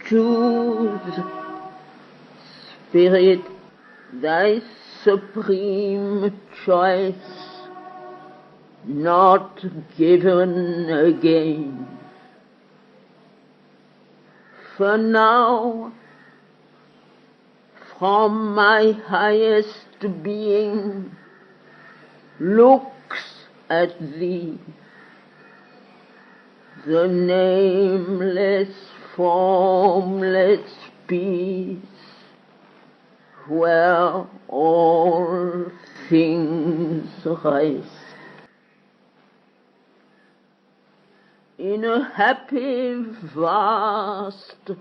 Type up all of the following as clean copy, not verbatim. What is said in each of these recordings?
choose, Spirit, thy supreme choice, not given again. For now, from my highest being, looks at thee, the nameless, formless peace, where all things rest. In a happy, vast,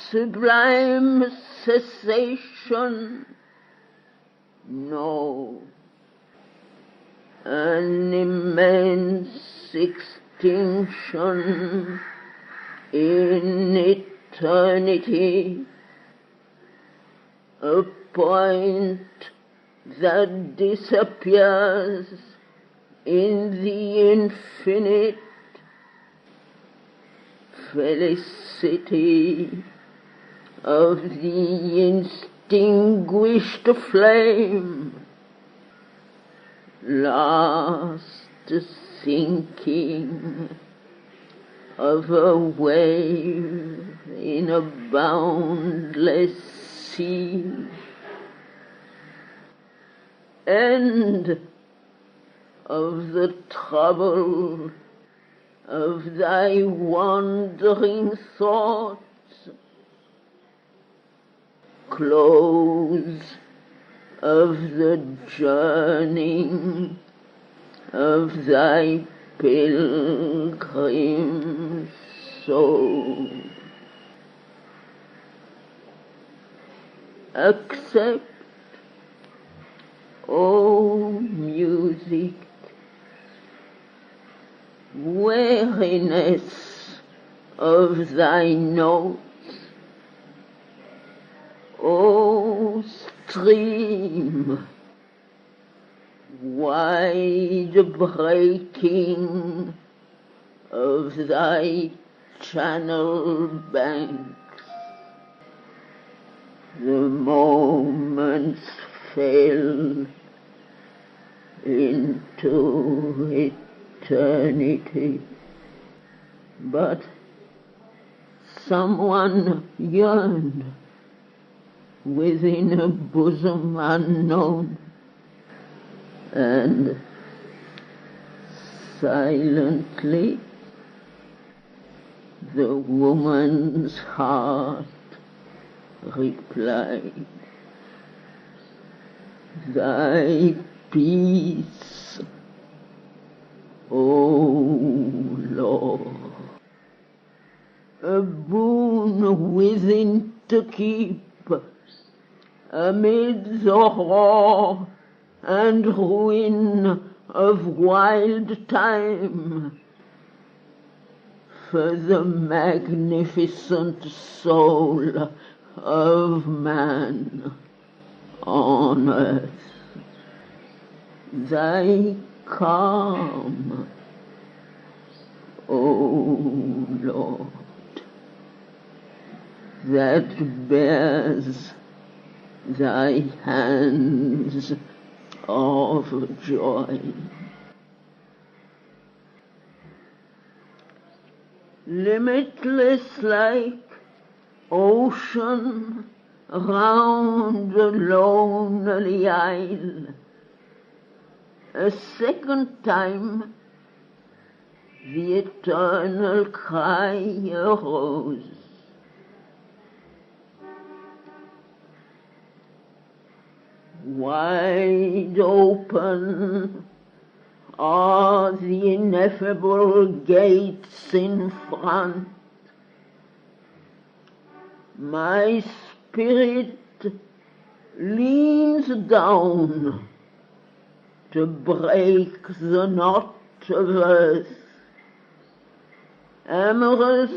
sublime cessation, no, an immense extinction in eternity, a point that disappears in the infinite, felicity of the extinguished flame, last sinking of a wave in a boundless sea, end of the trouble of thy wandering thoughts, close of the journeying of thy pilgrim soul. Accept, O music, weariness of thy notes, O stream, wide breaking of thy channel banks. The moments fell into eternity, but someone yearned within a bosom unknown, and silently the woman's heart replied, thy peace, O Lord, a boon within to keep amid the roar and ruin of wild time, for the magnificent soul of man on earth. Thy calm, O Lord, that bears thy hands of joy. Limitless like ocean round a lonely isle, a second time the eternal cry arose. Wide open are the ineffable gates in front. My spirit leans down to break the knot of earth, amorous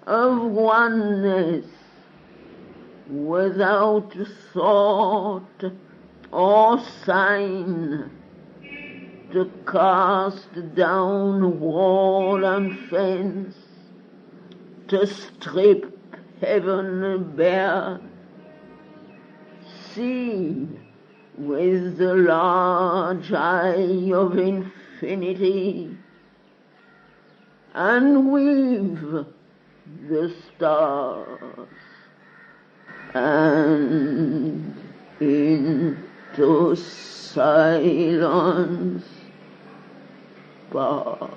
of oneness, without thought or sign, to cast down wall and fence, to strip heaven bare, see with the large eye of infinity, and weave the stars, and into silence pass.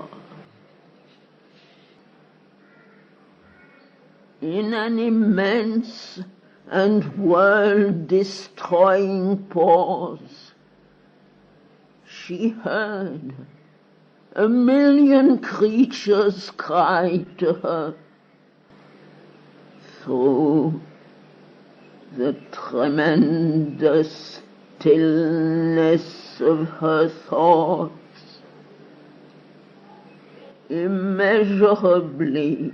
In an immense and world-destroying pause, she heard 1,000,000 creatures cry to her through the tremendous stillness of her thoughts. Immeasurably,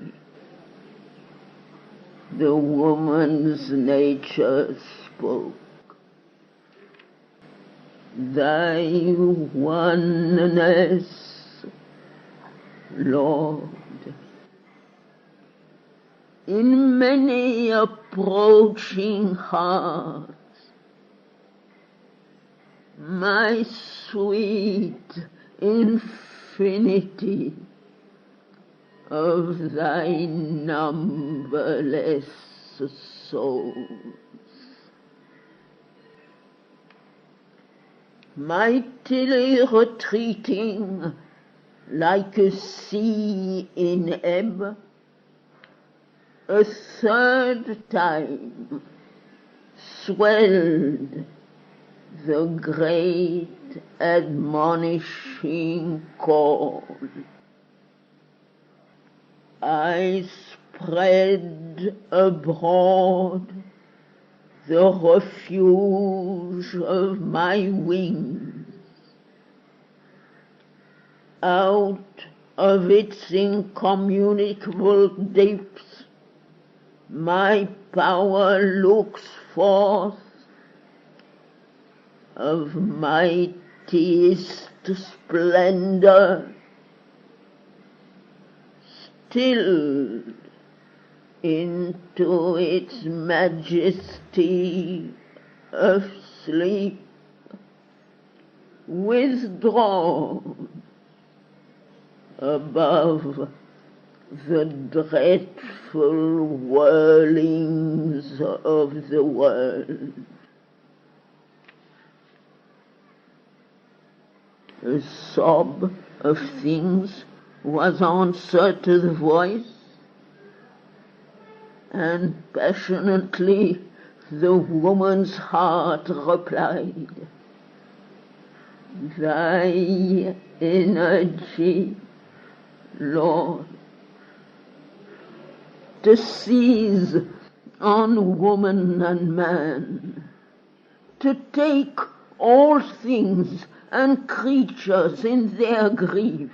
the woman's nature spoke. Thy oneness, Lord, in many approaching hearts, my sweet infinity of thy numberless souls. Mightily retreating like a sea in ebb, a third time swelled the great admonishing call. I spread abroad the refuge of my wings. Out of its incommunicable depths, my power looks forth of mightiest splendor, stilled into its majesty of sleep, withdrawn above the dreadful whirlings of the world. A sob of things was answered to the voice, and passionately the woman's heart replied, Thy energy, Lord, to seize on woman and man, to take all things and creatures in their grief,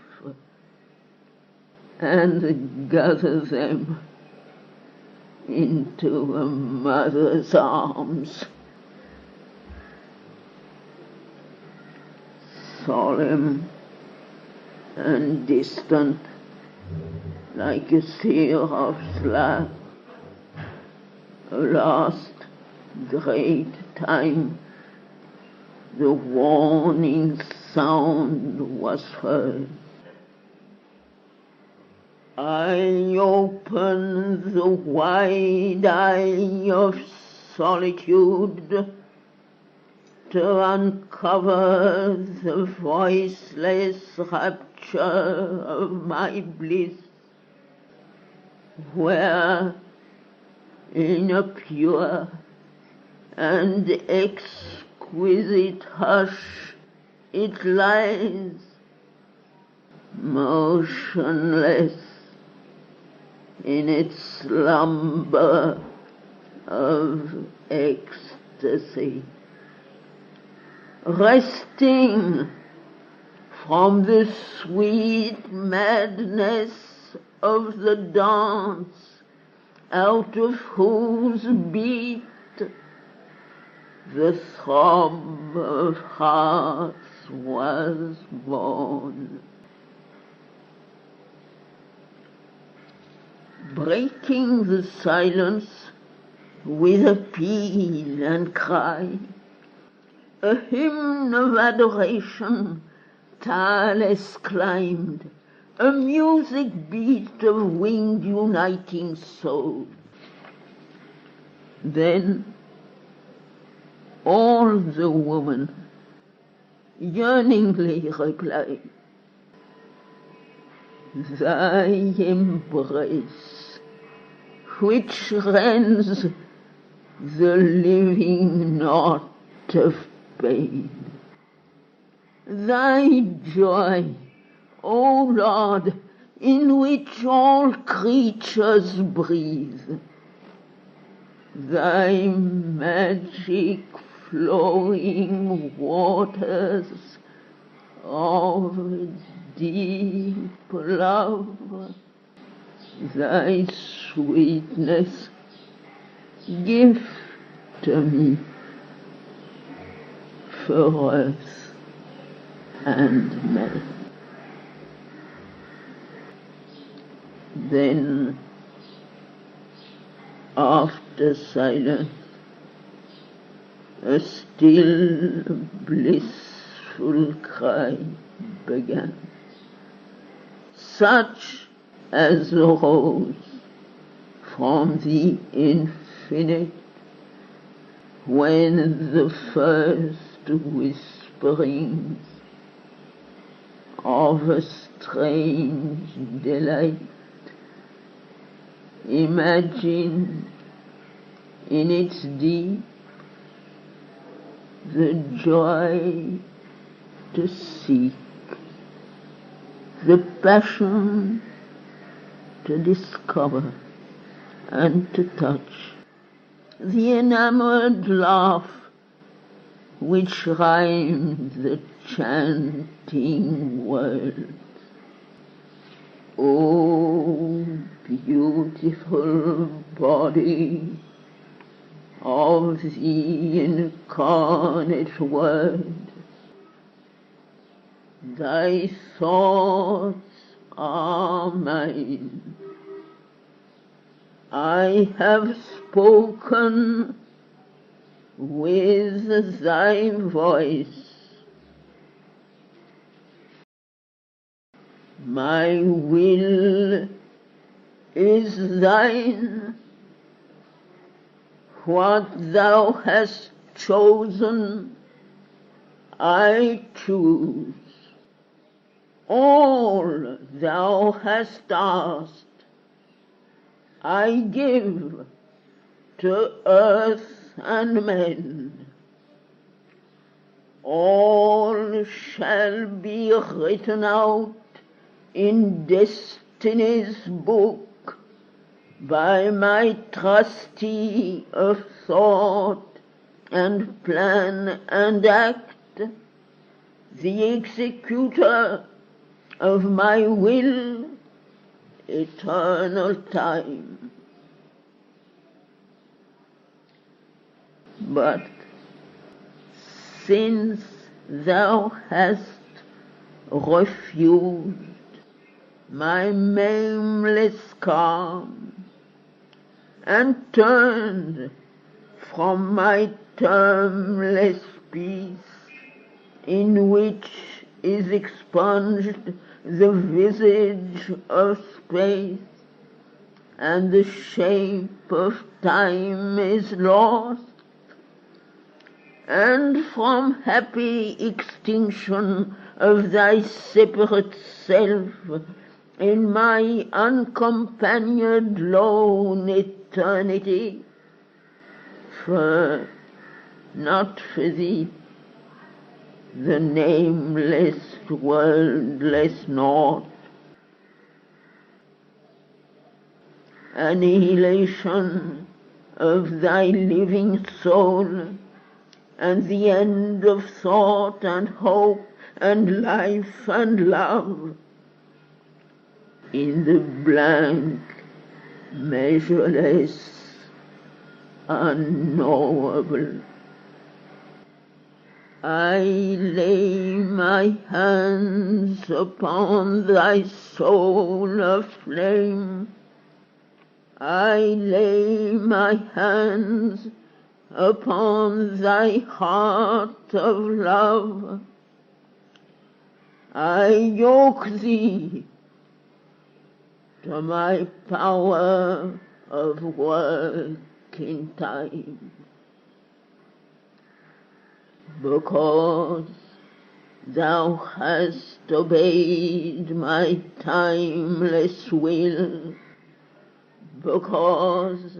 and gather them into a mother's arms. Solemn and distant, like a seraph's laugh, a last great time, the warning sound was heard. I open the wide eye of solitude to uncover the voiceless rapture of my bliss, where in a pure and exquisite hush it lies, motionless in its slumber of ecstasy, resting from the sweet madness of the dance, out of whose beat the throb of hearts was born. breaking the silence with appeal and cry, a hymn of adoration tireless climbed, a music beat of winged uniting soul. Then all the woman yearningly replied, thy embrace, which rends the living knot of pain. Thy joy, O Lord, in which all creatures breathe, thy magic flowing waters of deep love, thy sweetness give to me for earth and men. Then, after silence, a still blissful cry began, such as rose from the infinite when the first whisperings of a strange delight imagine in its deep the joy to seek, the passion to discover and to touch, the enamored laugh which rhymes the chanting words. O beautiful body of the incarnate Word, thy thoughts are mine. I have spoken with thy voice. My will is thine. What thou hast chosen, I choose. All thou hast asked, I give to earth and men. All shall be written out in destiny's book by my trustee of thought and plan and act, the executor of my will, eternal time. But since thou hast refused my nameless calm and turned from my termless peace, in which is expunged the visage of space, and the shape of time is lost, and from happy extinction of thy separate self in my uncompanioned lone eternity, for not for thee the nameless, worldless naught, annihilation of thy living soul, and the end of thought and hope and life and love, in the blank, measureless, unknowable. I lay my hands upon thy soul aflame, I lay my hands upon thy heart of love. I yoke thee to my power of working time, because thou hast obeyed my timeless will, because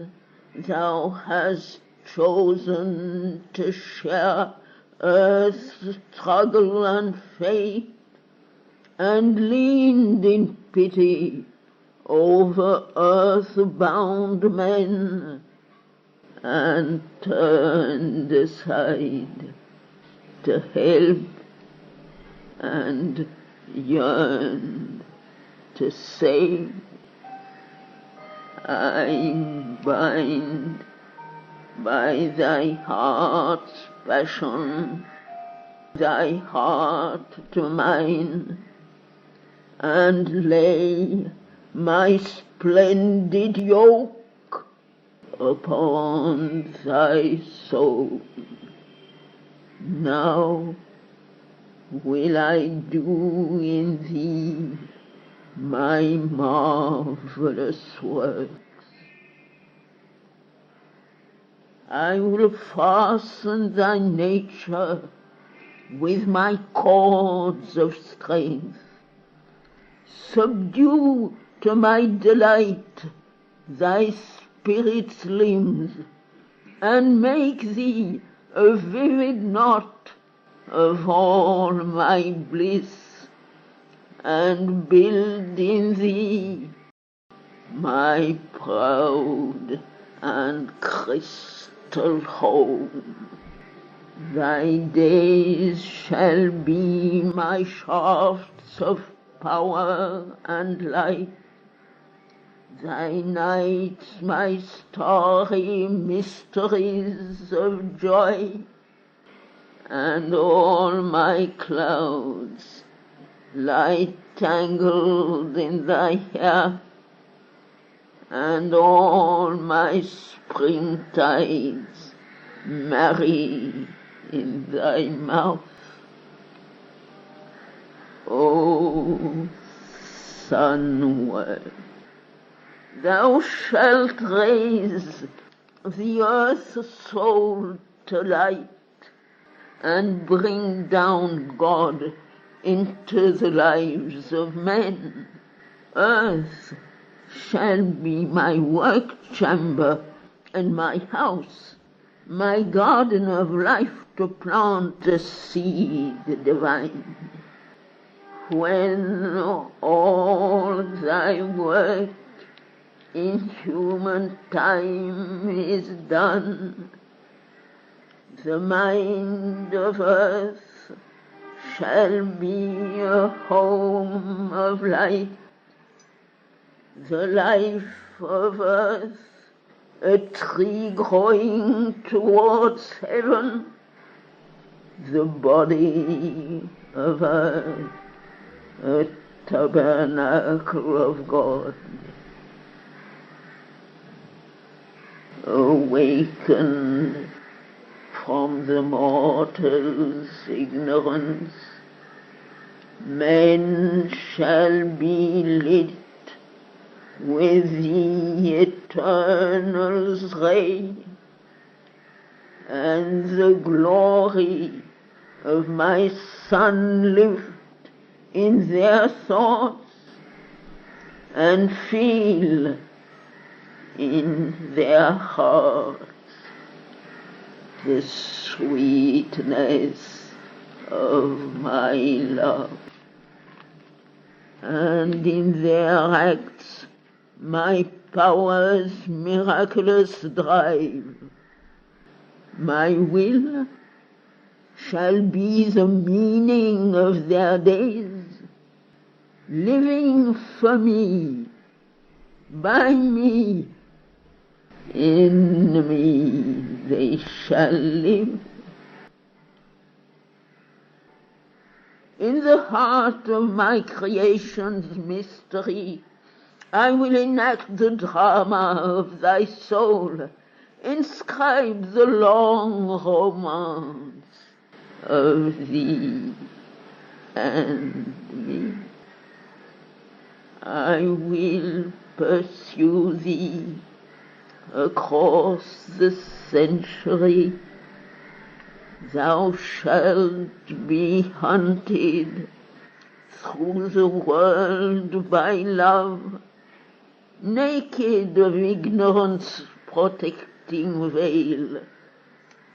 thou hast chosen to share earth's struggle and fate, and leaned in pity over earth-bound men, and turned aside to help and yearned to save. I bind by thy heart's passion thy heart to mine, and lay my splendid yoke upon thy soul. Now will I do in thee my marvelous works. I will fasten thy nature with my cords of strength, subdue to my delight thy spirit's limbs, and make thee a vivid knot of all my bliss, and build in thee my proud and crystal home. Thy days shall be my shafts of power and light, thy nights my starry mysteries of joy, and all my clouds lie tangled in thy hair, and all my springtides marry in thy mouth. O Sunward, thou shalt raise the earth's soul to light, and bring down God into the lives of men. Earth shall be my work chamber and my house, my garden of life to plant the seed divine. When all thy work in human time is done, the mind of earth shall be a home of light, the life of earth a tree growing towards heaven, the body of earth a tabernacle of God. Awakened from the mortal's ignorance, men shall be lit with the eternal's ray, and the glory of my Son lift in their thoughts, and feel in their hearts the sweetness of my love, and in their acts my power's miraculous drive. My will shall be the meaning of their days, living for me, by me, in me they shall live. In the heart of my creation's mystery, I will enact the drama of thy soul, inscribe the long romance of thee and me. I will pursue thee across the century. Thou shalt be hunted through the world by love, naked of ignorance protecting veil,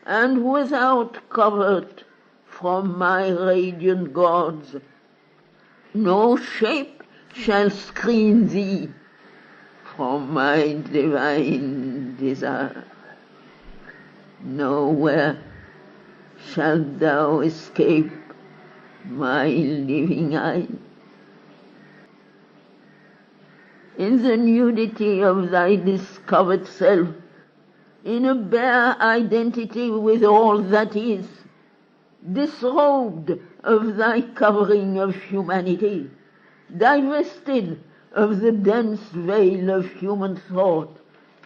and without covert from my radiant gods. No shape shall screen thee from my divine desire. Nowhere shalt thou escape my living eye. In the nudity of thy discovered self, in a bare identity with all that is, disrobed of thy covering of humanity, divested of the dense veil of human thought,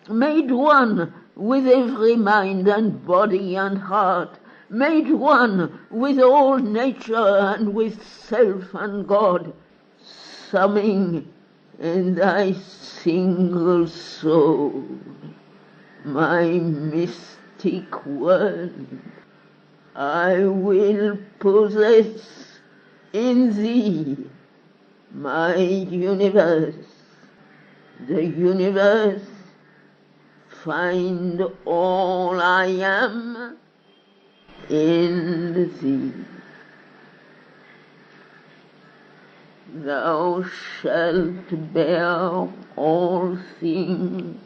made one with every mind and body and heart, made one with all nature and with self and God, summing in thy single soul my mystic world. I will possess in thee my universe, the universe find all I am in thee. Thou shalt bear all things,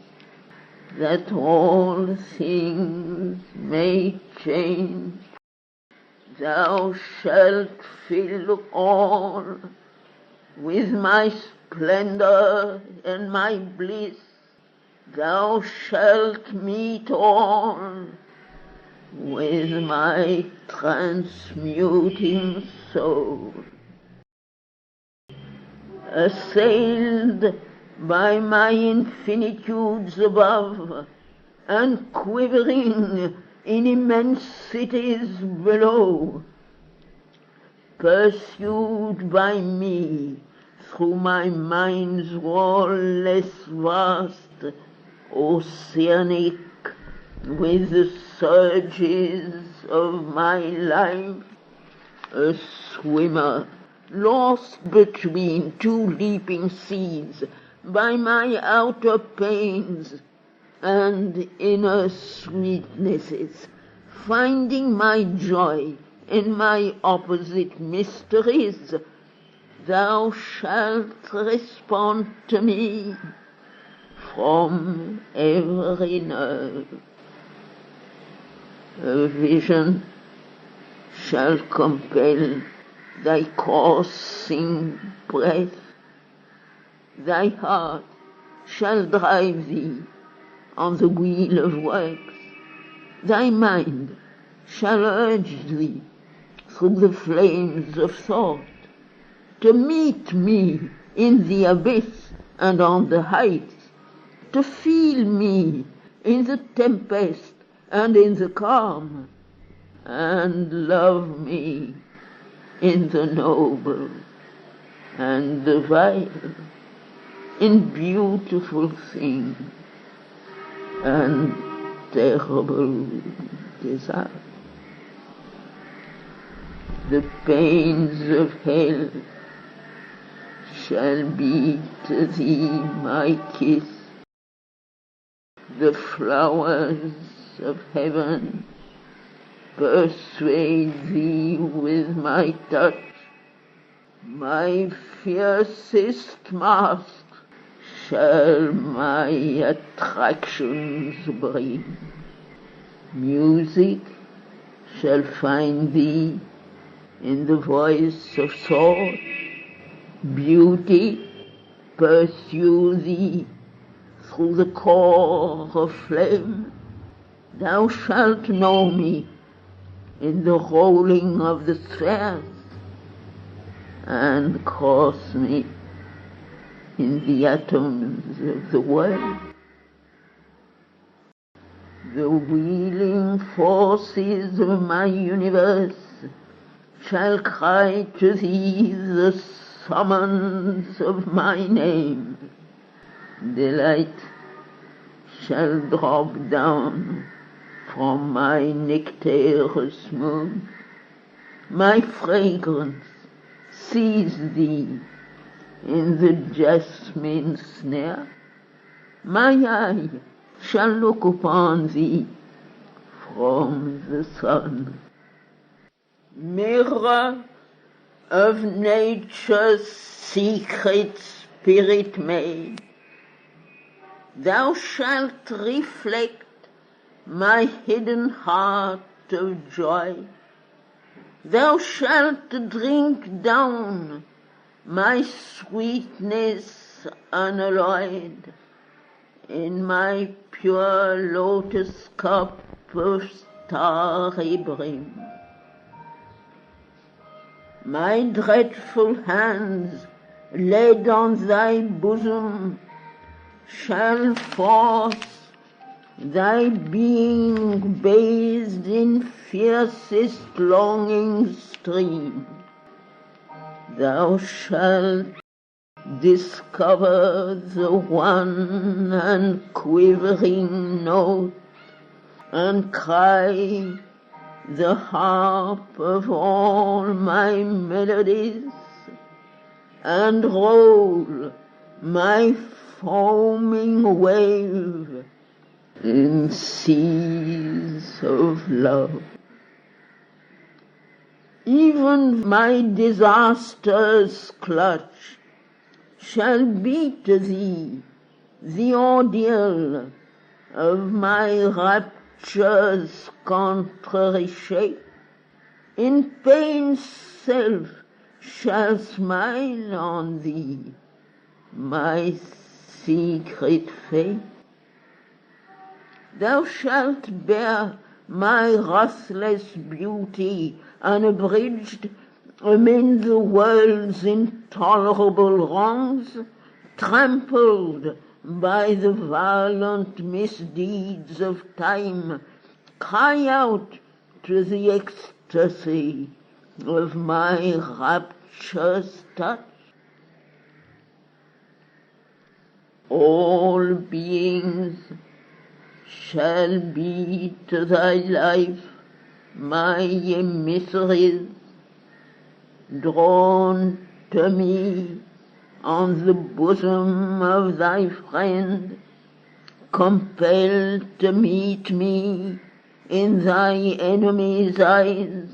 that all things may change. Thou shalt fill all with my splendor and my bliss. Thou shalt meet all with my transmuting soul. Assailed by my infinitudes above, and quivering in immensities below, pursued by me through my mind's wall less vast, oceanic, with the surges of my life, a swimmer lost between two leaping seas, by my outer pains and inner sweetnesses, finding my joy in my opposite mysteries. Thou shalt respond to me from every nerve. A vision shall compel thy coursing breath. Thy heart shall drive thee on the wheel of works. Thy mind shall urge thee through the flames of thought to meet me in the abyss and on the heights, to feel me in the tempest and in the calm, and love me in the noble and the vile, in beautiful things and terrible desire. The pains of hell shall be to thee my kiss. The flowers of heaven persuade thee with my touch. My fiercest mask shall my attractions bring. Music shall find thee in the voice of thought. Beauty pursue thee through the core of flame. Thou shalt know me in the rolling of the spheres, and cross me in the atoms of the world. The wheeling forces of my universe shall cry to thee the summons of my name. Delight shall drop down from my nectareous moon. My fragrance seize thee in the jasmine snare. My eye shall look upon thee from the sun. Mirror of nature's secret spirit made, thou shalt reflect my hidden heart of joy. Thou shalt drink down my sweetness unalloyed in my pure lotus cup of starry brim. My dreadful hands laid on thy bosom shall force thy being bathed in fiercest longing stream. Thou shalt discover the one and quivering note, and cry the harp of all my melodies, and roll my foaming wave in seas of love. Even my disaster's clutch shall be to thee the ordeal of my rapture's contrary shape. In pain's self shall smile on thee my secret fate. Thou shalt bear my ruthless beauty unabridged amid the world's intolerable wrongs, trampled by the violent misdeeds of time. Cry out to the ecstasy of my rapturous touch. All beings shall be to thy life my emissaries, drawn to me on the bosom of thy friend, compelled to meet me in thy enemy's eyes.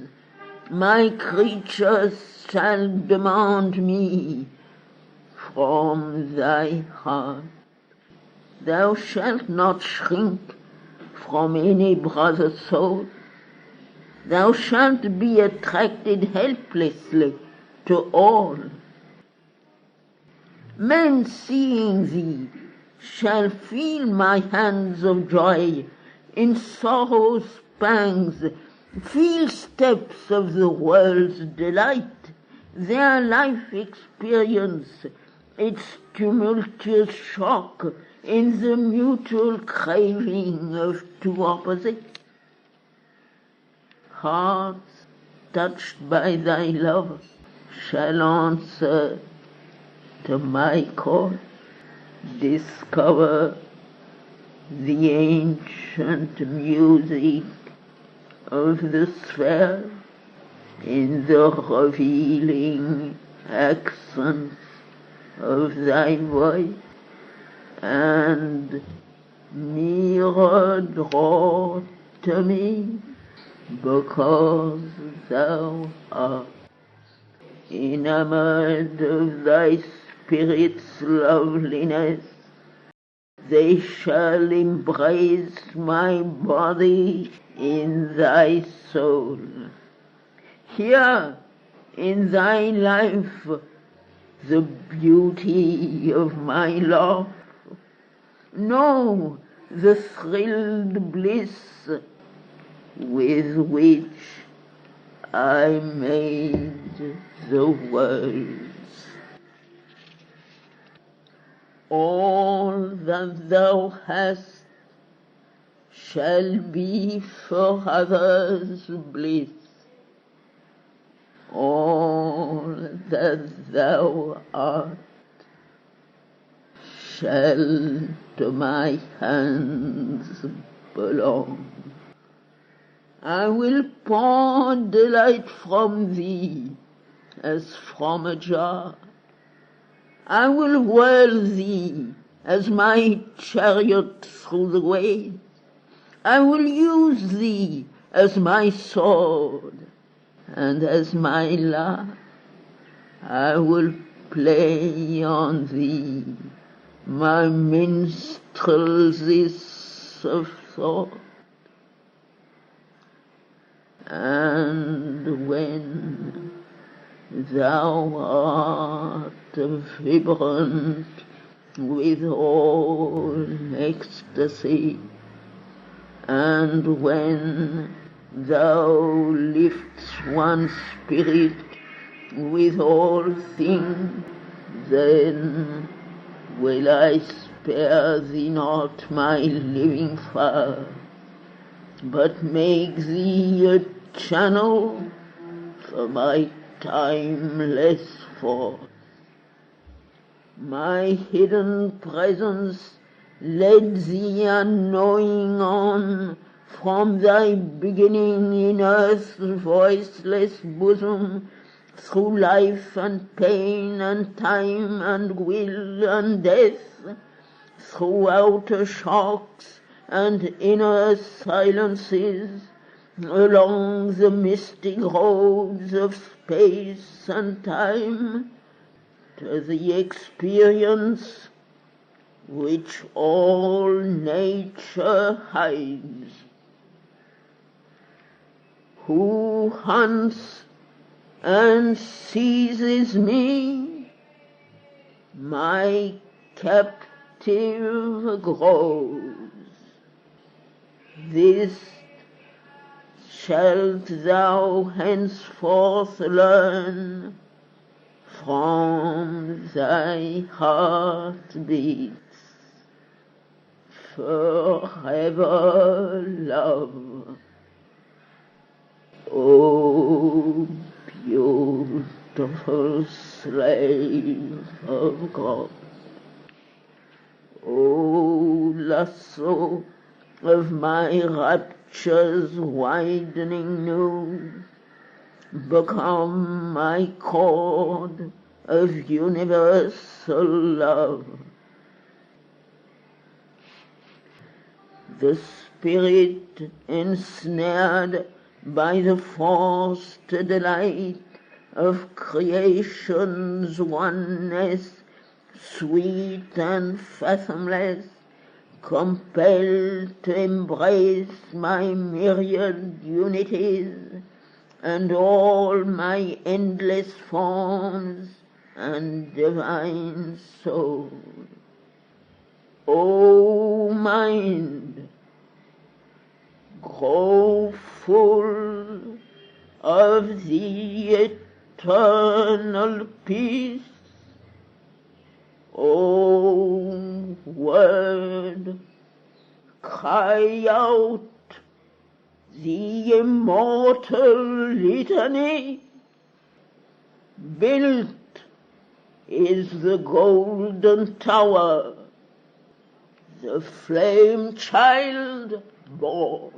My creatures shall demand me from thy heart. Thou shalt not shrink from any brother's soul. Thou shalt be attracted helplessly to all. Men seeing thee shall feel my hands of joy, in sorrow's pangs feel steps of the world's delight, their life experience its tumultuous shock in the mutual craving of two opposites. Hearts touched by thy love shall answer to my call. Discover the ancient music of the sphere in the revealing accents of thy voice, and nearer draw to me, because thou art enamored of thy spirit's loveliness. They shall embrace my body in thy soul. Here in thy life the beauty of my love. Know the thrilled bliss with which I made the worlds. All that thou hast shall be for others bliss. All that thou art shall to my hands belong. I will pour delight from thee as from a jar. I will whirl thee as my chariot through the ways. I will use thee as my sword and as my lyre. I will play on thee my minstrelsies of thought. And when thou art vibrant with all ecstasy, and when thou lifts one spirit with all things, then will I spare thee not my living fire, but make thee a channel for my timeless force. My hidden presence led thee unknowing on from thy beginning in earth's voiceless bosom, through life and pain and time and will and death, through outer shocks and inner silences, along the mystic roads of space and time, to the experience which all nature hides. Who hunts and seizes me, my captive grows. This shalt thou henceforth learn from thy heartbeats. Forever love, O beautiful slave of God. O lasso of my rapture's widening noose, become my cord of universal love. The spirit ensnared by the forced delight of creation's oneness, sweet and fathomless, compelled to embrace my myriad unities and all my endless forms and divine soul. O mind, grow full of the eternal peace. O word, cry out the immortal litany. Built is the golden tower, the flame child born.